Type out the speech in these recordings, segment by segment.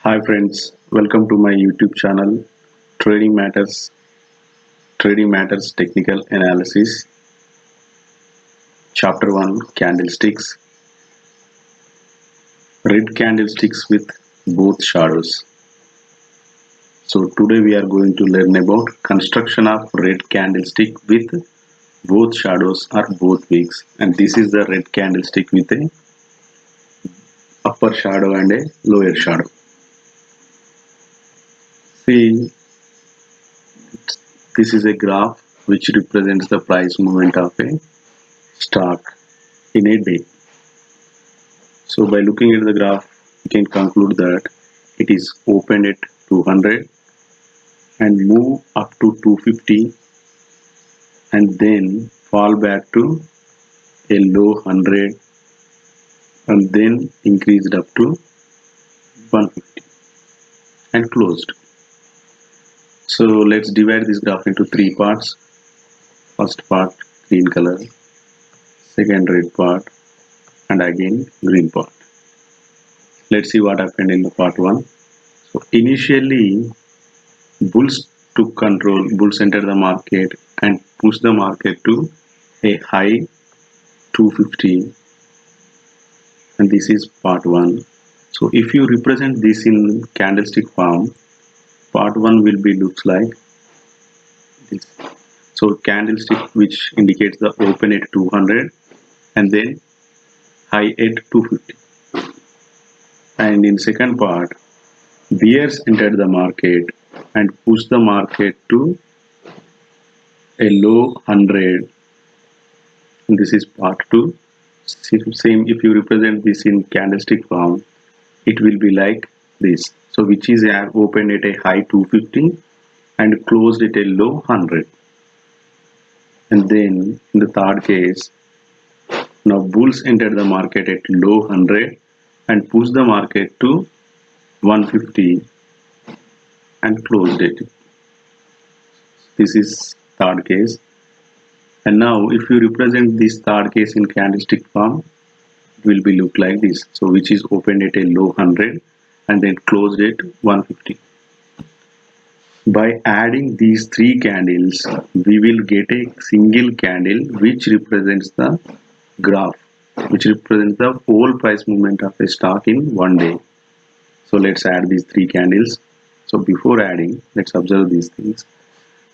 Hi friends, welcome to my YouTube channel Trading Matters Technical Analysis. Chapter 1 Candlesticks. Red candlesticks with both shadows. So today we are going to learn about construction of red candlestick with both shadows or both wicks, and this is the red candlestick with a upper shadow and a lower shadow. See, this is a graph which represents the price movement of a stock in a day. So by looking at the graph, you can conclude that it is opened at 200 and move up to 250 and then fall back to a low 100 and then increased up to 150 and closed. So let's divide this graph into three parts. First part green color, second red part, and again green part. Let's see what happened in the part 1. So initially bulls took control, bulls entered the market and pushed the market to a high 250, and this is part 1. So if you represent this in candlestick form, part 1 will be looks like this. So candlestick which indicates the open at 200 and then high at 250, and in second part bears entered the market and pushed the market to a low 100, and this is part 2. Same, if you represent this in candlestick form, it will be like this. So which is opened at a high 250 and closed at a low 100. And then in the third case, now bulls entered the market at low 100 and pushed the market to 150 and closed it. This is third case. And now if you represent this third case in candlestick form, it will be look like this. So which is opened at a low 100 and then closed at 150. By adding these three candles, we will get a single candle which represents the graph, which represents the whole price movement of a stock in one day. So let's add these three candles. So before adding, let's observe these things.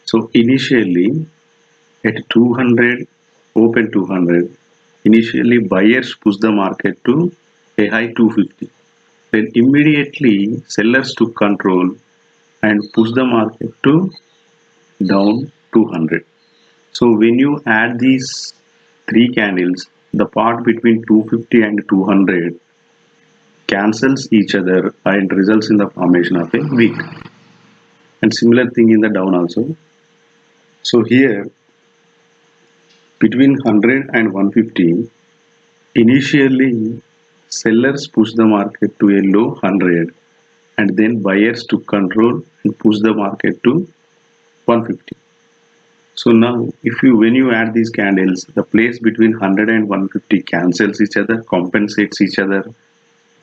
So initially at 200, open 200, initially buyers push the market to a high 250. Then immediately sellers took control and push the market to down 200. So when you add these three candles, the part between 250 and 200 cancels each other and results in the formation of a wick. And similar thing in the down also. So here between 100 and 150, initially sellers push the market to a low 100 and then buyers took control and push the market to 150. So now when you add these candles, the place between 100 and 150 cancels each other, compensates each other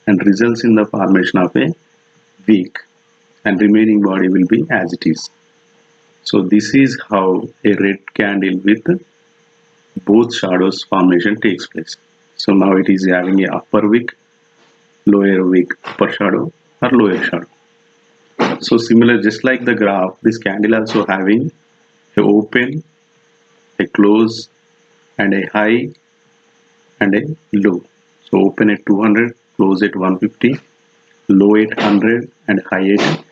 and results in the formation of a wick, and remaining body will be as it is. So this is how a red candle with both shadows formation takes place. So now it is having a upper wick, lower wick, upper shadow or lower shadow. So similar, just like the graph, this candle also having a open, a close and a high and a low. So open at 200, close at 150, low at 100 and high at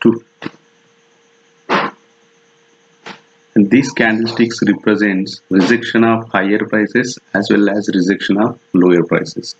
250. And these candlesticks represents rejection of higher prices as well as rejection of lower prices.